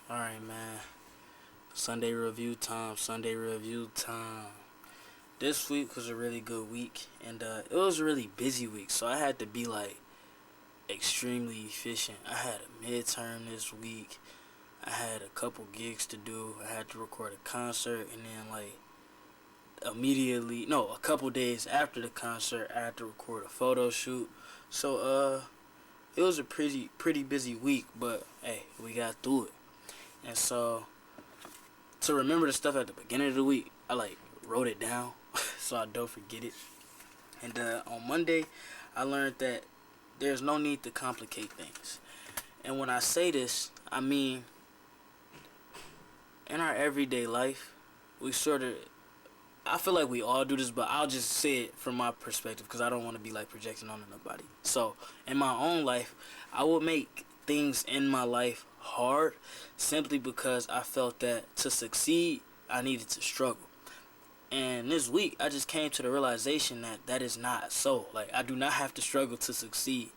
Alright, man. Sunday review time. Sunday review time. This week was a really good week, and it was a really busy week, so I had to be like extremely efficient. I had a midterm this week. I had a couple gigs to do. I had to record a concert, and then like immediately, no, a couple days after the concert, I had to record a photo shoot. So it was a pretty busy week, but hey, we got through it. And so to remember the stuff at the beginning of the week, I like wrote it down so I don't forget it. And on Monday, I learned that there's no need to complicate things. And when I say this, I mean in our everyday life, we sort of, I feel like we all do this, but I'll just say it from my perspective because I don't want to be like projecting onto nobody. So in my own life, I would make things in my life hard simply because I felt that to succeed, I needed to struggle. And this week, I just came to the realization that that is not so. Like, I do not have to struggle to succeed.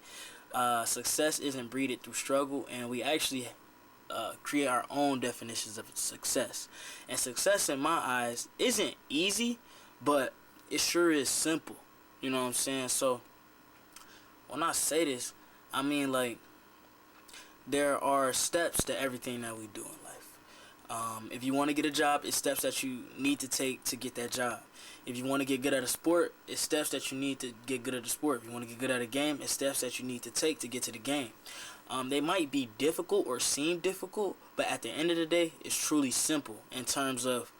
Success isn't breeded through struggle, and we actually create our own definitions of success. And success, in my eyes, isn't easy, but it sure is simple. You know what I'm saying? So, when I say this, I mean, like, there are steps to everything that we do in life. If you want to get a job, it's steps that you need to take to get that job. If you want to get good at a sport, it's steps that you need to get good at the sport. If you want to get good at a game, it's steps that you need to take to get to the game. They might be difficult or seem difficult, but at the end of the day, it's truly simple in terms of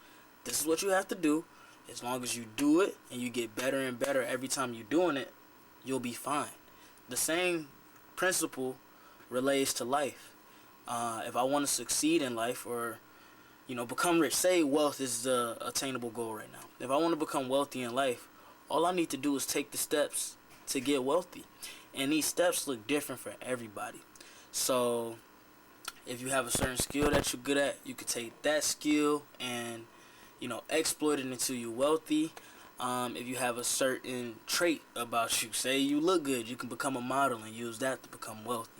this is what you have to do. As long as you do it and you get better and better every time you're doing it, you'll be fine. The same principle relates to life. If I want to succeed in life or become rich, say wealth is the attainable goal right now. If I want to become wealthy in life, all I need to do is take the steps to get wealthy. And these steps look different for everybody. So if you have a certain skill that you're good at, you could take that skill and exploit it until you're wealthy. If you have a certain trait about you, say you look good, you can become a model and use that to become wealthy.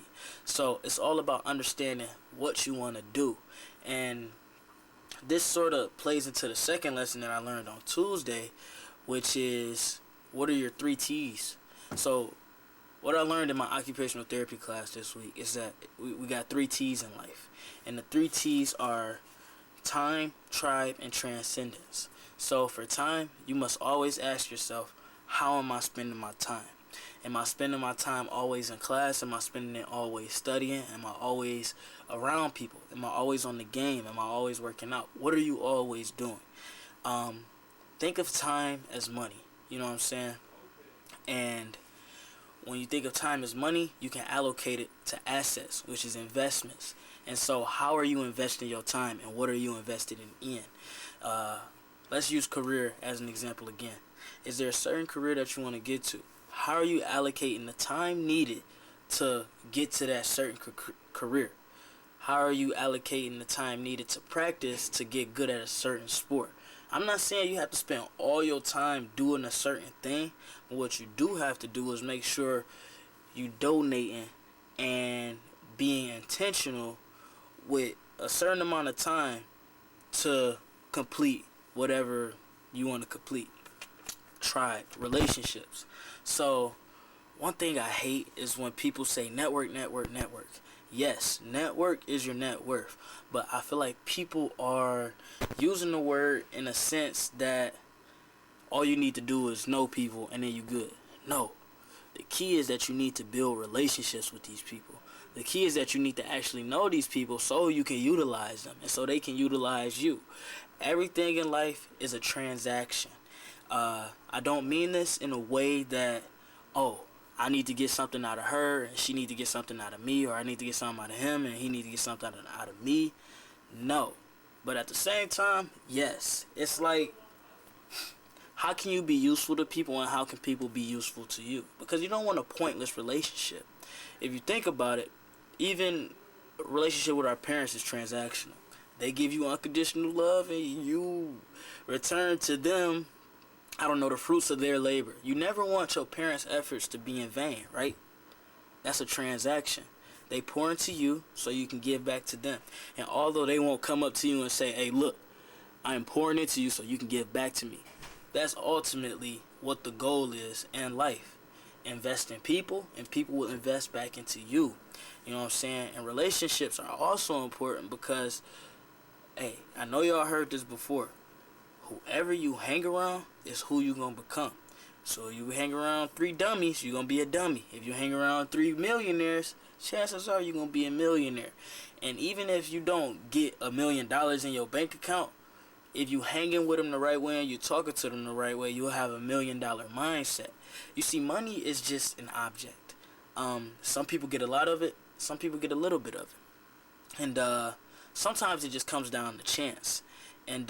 So it's all about understanding what you want to do. And this sort of plays into the second lesson that I learned on Tuesday, which is what are your 3 T's? So what I learned in my occupational therapy class this week is that we got 3 T's in life. And the 3 T's are time, tribe, and transcendence. So for time, you must always ask yourself, how am I spending my time? Am I spending my time always in class? Am I spending it always studying? Am I always around people? Am I always on the game? Am I always working out? What are you always doing? Think of time as money. You know what I'm saying? And when you think of time as money, you can allocate it to assets, which is investments. And so how are you investing your time and what are you invested in? Let's use career as an example again. Is there a certain career that you want to get to? How are you allocating the time needed to get to that certain career? How are you allocating the time needed to practice to get good at a certain sport? I'm not saying you have to spend all your time doing a certain thing, but what you do have to do is make sure you donating and being intentional with a certain amount of time to complete whatever you want to complete. Tribe, relationships. So one thing I hate is when people say network. Yes, network is your net worth, but I feel like people are using the word in a sense that all you need to do is know people and then you good. No, the key is that you need to build relationships with these people. The key is that you need to actually know these people so you can utilize them and so they can utilize you. Everything in life is a transaction. I don't mean this in a way that, oh, I need to get something out of her and she need to get something out of me, or I need to get something out of him and he need to get something out of me. No. But at the same time, yes. It's like, how can you be useful to people and how can people be useful to you? Because you don't want a pointless relationship. If you think about it, even a relationship with our parents is transactional. They give you unconditional love and you return to them, the fruits of their labor. You never want your parents' efforts to be in vain, right? That's a transaction. They pour into you so you can give back to them. And although they won't come up to you and say, hey, look, I am pouring into you so you can give back to me. That's ultimately what the goal is in life. Invest in people, and people will invest back into you. You know what I'm saying? And relationships are also important because, hey, I know y'all heard this before. Whoever you hang around is who you gonna become. So you hang around 3 dummies, you're gonna be a dummy. If you hang around 3 millionaires, chances are you're gonna be a millionaire. And even if you don't get $1 million in your bank account, if you hanging with them the right way and you talking to them the right way, you'll have $1 million mindset. You see, money is just an object. Some people get a lot of it, some people get a little bit of it. And sometimes it just comes down to chance. And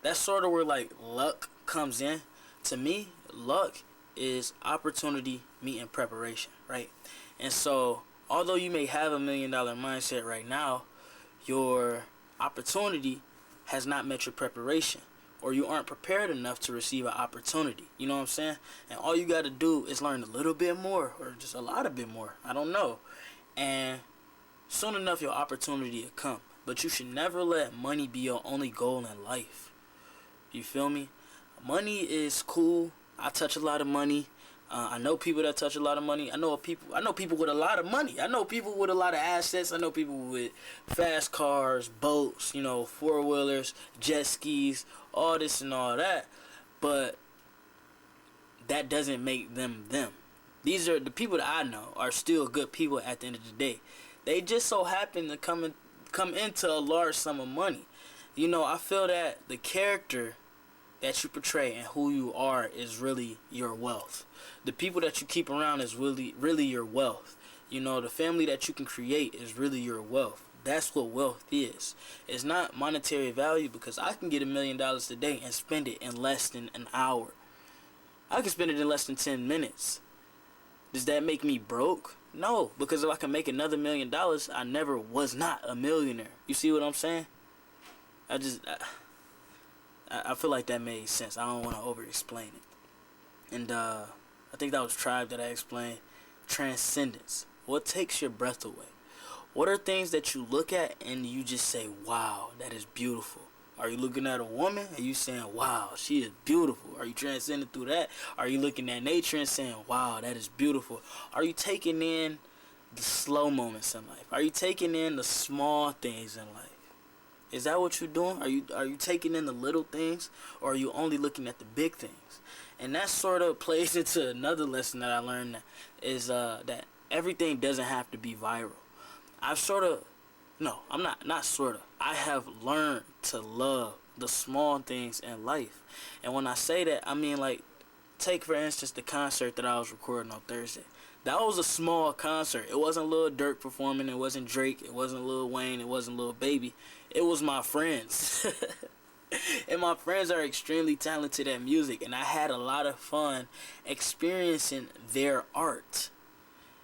that's sort of where like luck comes in. To me, luck is opportunity meeting preparation, right? And so, although you may have $1 million mindset right now, your opportunity has not met your preparation, or you aren't prepared enough to receive an opportunity. You know what I'm saying? And all you got to do is learn a little bit more, or just a lot of bit more. I don't know. And soon enough, your opportunity will come. But you should never let money be your only goal in life. You feel me? Money is cool. I touch a lot of money. I know people that touch a lot of money. I know people with a lot of money. I know people with a lot of assets. I know people with fast cars, boats, 4-wheelers, jet skis, all this and all that. But that doesn't make them them. These are the people that I know are still good people at the end of the day. They just so happen to come into a large sum of money. I feel that the character that you portray and who you are is really your wealth. The people that you keep around is really your wealth. The family that you can create is really your wealth. That's what wealth is. It's not monetary value, because I can get $1 million today and spend it in less than an hour. I can spend it in less than 10 minutes. Does that make me broke? No, because if I can make another $1 million, I never was not a millionaire. You see what I'm saying? I feel like that made sense. I don't want to over-explain it. And I think that was Tribe that I explained. Transcendence. What takes your breath away? What are things that you look at and you just say, wow, that is beautiful? Are you looking at a woman and you saying, wow, she is beautiful? Are you transcending through that? Are you looking at nature and saying, wow, that is beautiful? Are you taking in the slow moments in life? Are you taking in the small things in life? Is that what you're doing? Are you taking in the little things, or are you only looking at the big things? And that sort of plays into another lesson that I learned, is that everything doesn't have to be viral. I have learned to love the small things in life. And when I say that, I mean, like, take for instance the concert that I was recording on Thursday. That was a small concert. It wasn't Lil Durk performing. It wasn't Drake. It wasn't Lil Wayne. It wasn't Lil Baby. It was my friends. And my friends are extremely talented at music. And I had a lot of fun experiencing their art.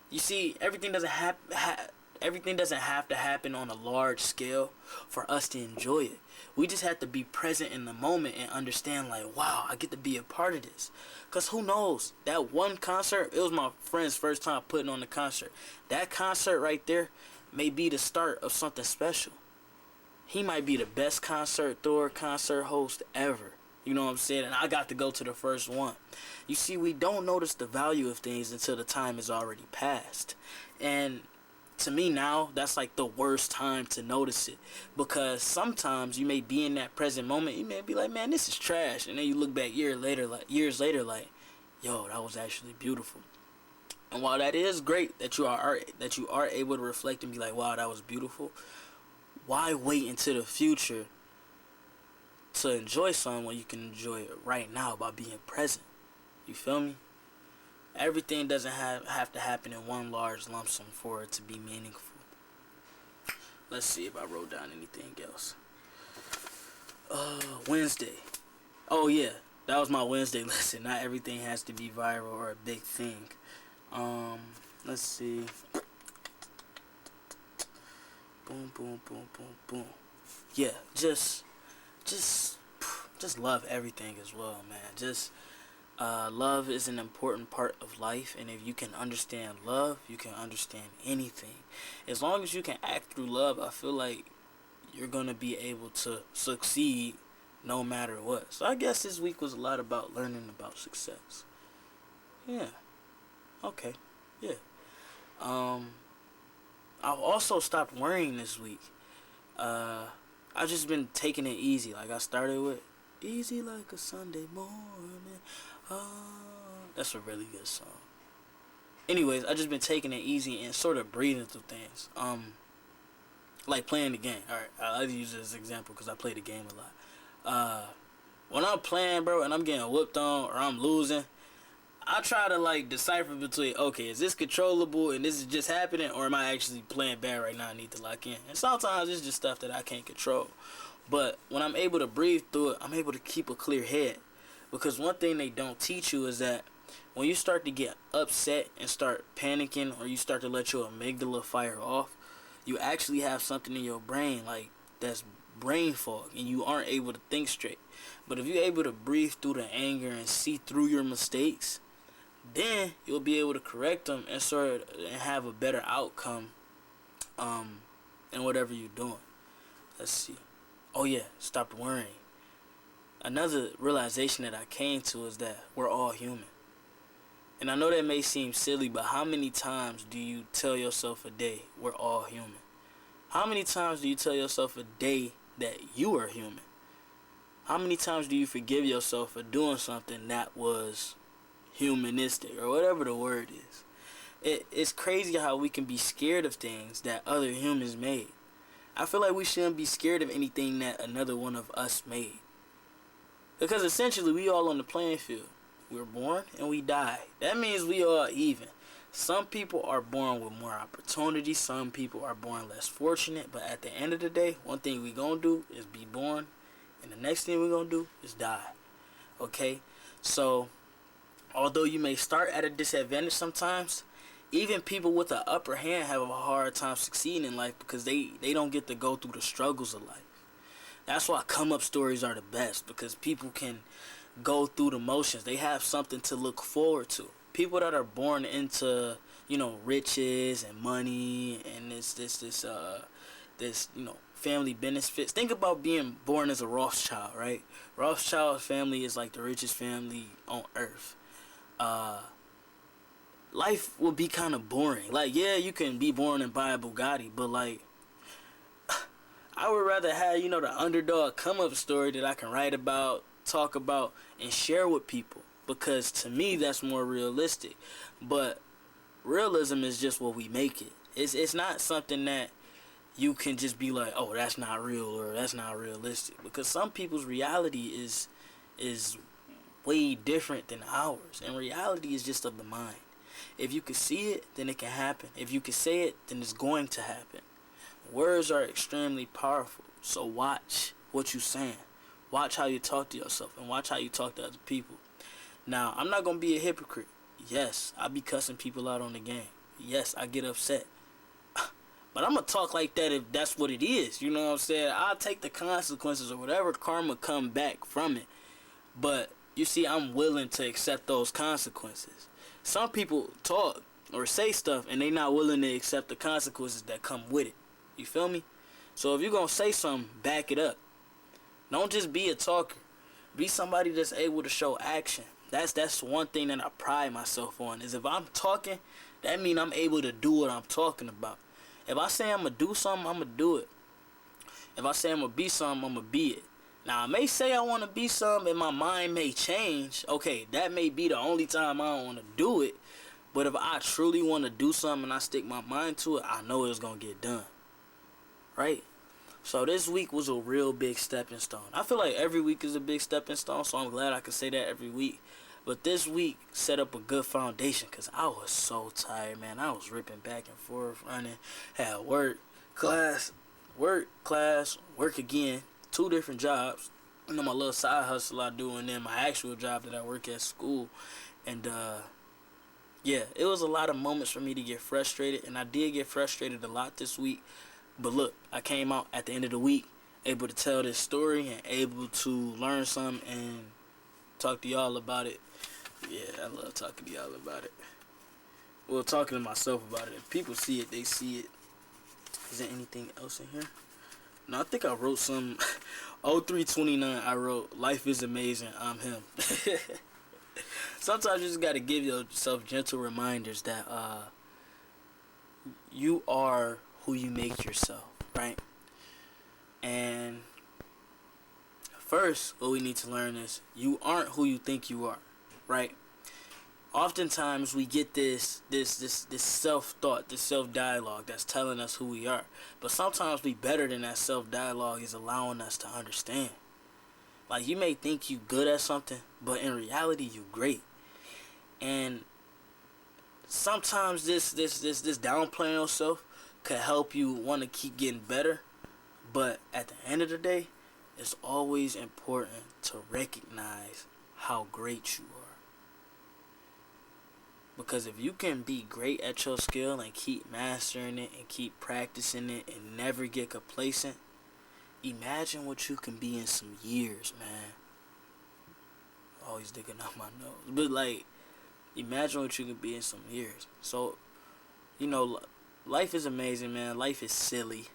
You see, everything doesn't have to happen on a large scale for us to enjoy it. We just have to be present in the moment and understand, like, wow, I get to be a part of this. Because who knows? That one concert, it was my friend's first time putting on the concert. That concert right there may be the start of something special. He might be the best concert host ever. You know what I'm saying? And I got to go to the first one. You see, we don't notice the value of things until the time is already passed. And to me now, that's like the worst time to notice it, because sometimes you may be in that present moment, you may be like, man, this is trash, and then you look back years later, like, yo, that was actually beautiful. And while that is great that you are able to reflect and be like, wow, that was beautiful, why wait until the future to enjoy something when you can enjoy it right now by being present? You feel me? Everything doesn't have to happen in one large lump sum for it to be meaningful. Let's see if I wrote down anything else. Wednesday. Oh yeah, that was my Wednesday lesson. Not everything has to be viral or a big thing. Let's see. Boom, boom, boom, boom, boom. Yeah, just love everything as well, man. Just Love is an important part of life, and if you can understand love, you can understand anything. As long as you can act through love, I feel like you're gonna be able to succeed no matter what. So I guess this week was a lot about learning about success. Yeah. Okay. Yeah. Um, I've also stopped worrying this week. I've just been taking it easy. Like I started with easy like a Sunday morning. Ah, that's a really good song. Anyways, I just been taking it easy and sort of breathing through things. Like playing the game. All right, I like to use it as an example because I play the game a lot. When I'm playing, bro, and I'm getting whooped on or I'm losing, I try to like decipher between, okay, is this controllable and this is just happening, or am I actually playing bad right now? I need to lock in. And sometimes it's just stuff that I can't control. But when I'm able to breathe through it, I'm able to keep a clear head. Because one thing they don't teach you is that when you start to get upset and start panicking, or you start to let your amygdala fire off, you actually have something in your brain like that's brain fog, and you aren't able to think straight. But if you're able to breathe through the anger and see through your mistakes, then you'll be able to correct them and and have a better outcome in whatever you're doing. Let's see. Oh yeah, stop worrying. Another realization that I came to is that we're all human. And I know that may seem silly, but how many times do you tell yourself a day, we're all human? How many times do you tell yourself a day that you are human? How many times do you forgive yourself for doing something that was humanistic, or whatever the word is? It's crazy how we can be scared of things that other humans made. I feel like we shouldn't be scared of anything that another one of us made. Because essentially we all on the playing field. We're born and we die. That means we are even. Some people are born with more opportunity. Some people are born less fortunate. But at the end of the day, one thing we gonna do is be born. And the next thing we're gonna do is die. Okay? So, although you may start at a disadvantage sometimes, even people with the upper hand have a hard time succeeding in life because they don't get to go through the struggles of life. That's why come up stories are the best, because people can go through the motions. They have something to look forward to. People that are born into, riches and money and this family benefits. Think about being born as a Rothschild, right? Rothschild family is like the richest family on earth. Life will be kind of boring. Like, yeah, you can be born and buy a Bugatti, but like, I would rather have, the underdog come up story that I can write about, talk about, and share with people. Because to me, that's more realistic. But realism is just what we make it. It's not something that you can just be like, oh, that's not real or that's not realistic. Because some people's reality is way different than ours. And reality is just of the mind. If you can see it, then it can happen. If you can say it, then it's going to happen. Words are extremely powerful. So watch what you're saying. Watch how you talk to yourself and watch how you talk to other people. Now, I'm not going to be a hypocrite. Yes, I be cussing people out on the game. Yes, I get upset. But I'm going to talk like that if that's what it is. You know what I'm saying? I'll take the consequences or whatever karma come back from it. But, you see, I'm willing to accept those consequences. Some people talk or say stuff and they not willing to accept the consequences that come with it. You feel me? So if you're going to say something, back it up. Don't just be a talker. Be somebody that's able to show action. That's one thing that I pride myself on, is if I'm talking, that means I'm able to do what I'm talking about. If I say I'm going to do something, I'm going to do it. If I say I'm going to be something, I'm going to be it. Now, I may say I want to be something and my mind may change. Okay, that may be the only time I don't want to do it. But if I truly want to do something and I stick my mind to it, I know it's going to get done. Right? So this week was a real big stepping stone. I feel like every week is a big stepping stone, so I'm glad I can say that every week. But this week set up a good foundation because I was so tired, man. I was ripping back and forth, running, had work, class, work again, 2 different jobs. My little side hustle I do, and then my actual job that I work at school. And, yeah, it was a lot of moments for me to get frustrated, and I did get frustrated a lot this week. But look, I came out at the end of the week able to tell this story and able to learn something and talk to y'all about it Yeah, I love talking to y'all about it. Well, talking to myself about it. If people see it, they see it. Is there anything else in here? No, I think I wrote some. 0329, I wrote, "Life is amazing, I'm him." Sometimes you just gotta give yourself gentle reminders that you are who you make yourself, right? And first, what we need to learn is you aren't who you think you are, right? Oftentimes we get this self-thought, this self-dialogue that's telling us who we are. But sometimes we better than that self-dialogue is allowing us to understand. Like, you may think you good at something, but in reality you great. And sometimes this downplaying yourself could help you want to keep getting better. But at the end of the day, it's always important to recognize how great you are. Because if you can be great at your skill and keep mastering it and keep practicing it and never get complacent, imagine what you can be in some years, man. Always digging out my nose. But, like, imagine what you can be in some years. So, life is amazing, man. Life is silly.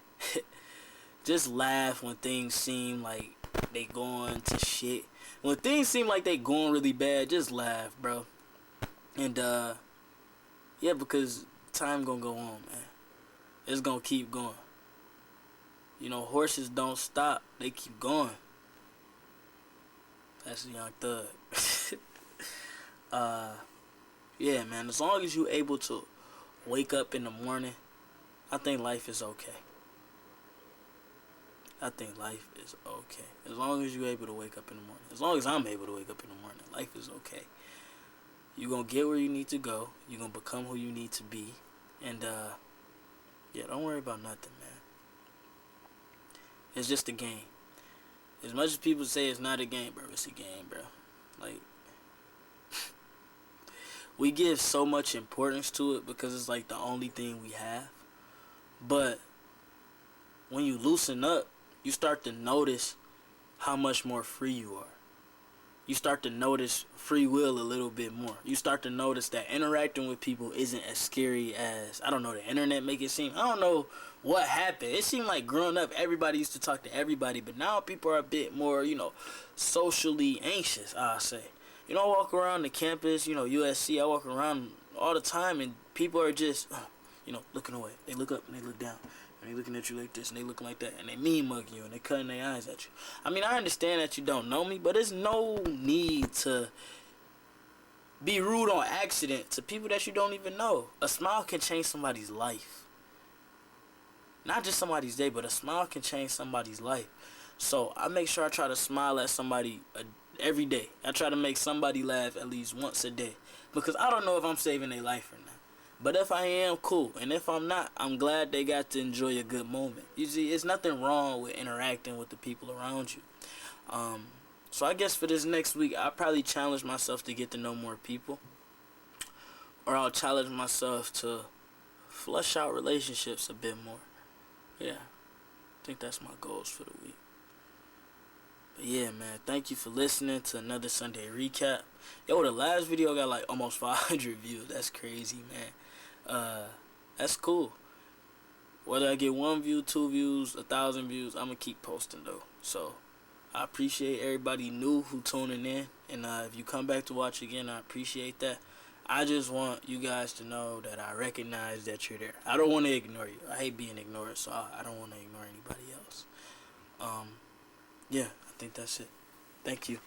Just laugh when things seem like they going to shit. When things seem like they going really bad, just laugh, bro. And, yeah, because time gonna go on, man. It's gonna keep going. Horses don't stop. They keep going. That's a Young Thug. Yeah, man. As long as you able to wake up in the morning, I think life is okay. I think life is okay. As long as you able to wake up in the morning. As long as I'm able to wake up in the morning, life is okay. You're going to get where you need to go. You're going to become who you need to be. And, yeah, don't worry about nothing, man. It's just a game. As much as people say it's not a game, bro, it's a game, bro. Like, we give so much importance to it because it's like the only thing we have. But when you loosen up, you start to notice how much more free you are. You start to notice free will a little bit more. You start to notice that interacting with people isn't as scary as, I don't know, the internet make it seem. I don't know what happened. It seemed like growing up, everybody used to talk to everybody, but now people are a bit more, socially anxious, I'll say. I walk around the campus, USC, I walk around all the time, and people are just, looking away. They look up and they look down. And they looking at you like this, and they looking like that, and they mean mugging you, and they cutting their eyes at you. I mean, I understand that you don't know me, but there's no need to be rude on accident to people that you don't even know. A smile can change somebody's life. Not just somebody's day, but a smile can change somebody's life. So I make sure I try to smile at somebody every day. I try to make somebody laugh at least once a day. Because I don't know if I'm saving their life or not. But if I am, cool. And if I'm not, I'm glad they got to enjoy a good moment. You see, it's nothing wrong with interacting with the people around you. So I guess for this next week, I'll probably challenge myself to get to know more people. Or I'll challenge myself to flush out relationships a bit more. Yeah, I think that's my goals for the week. But yeah, man, thank you for listening to another Sunday recap. Yo, the last video got like almost 500 views. That's crazy, man. That's cool. Whether I get 1 view, 2 views, 1,000 views, I'm gonna keep posting though. So I appreciate everybody new who tuning in, and if you come back to watch again, I appreciate that. I just want you guys to know that I recognize that you're there. I don't want to ignore you. I hate being ignored, so I don't want to ignore anybody else. Yeah, I think that's it. Thank you.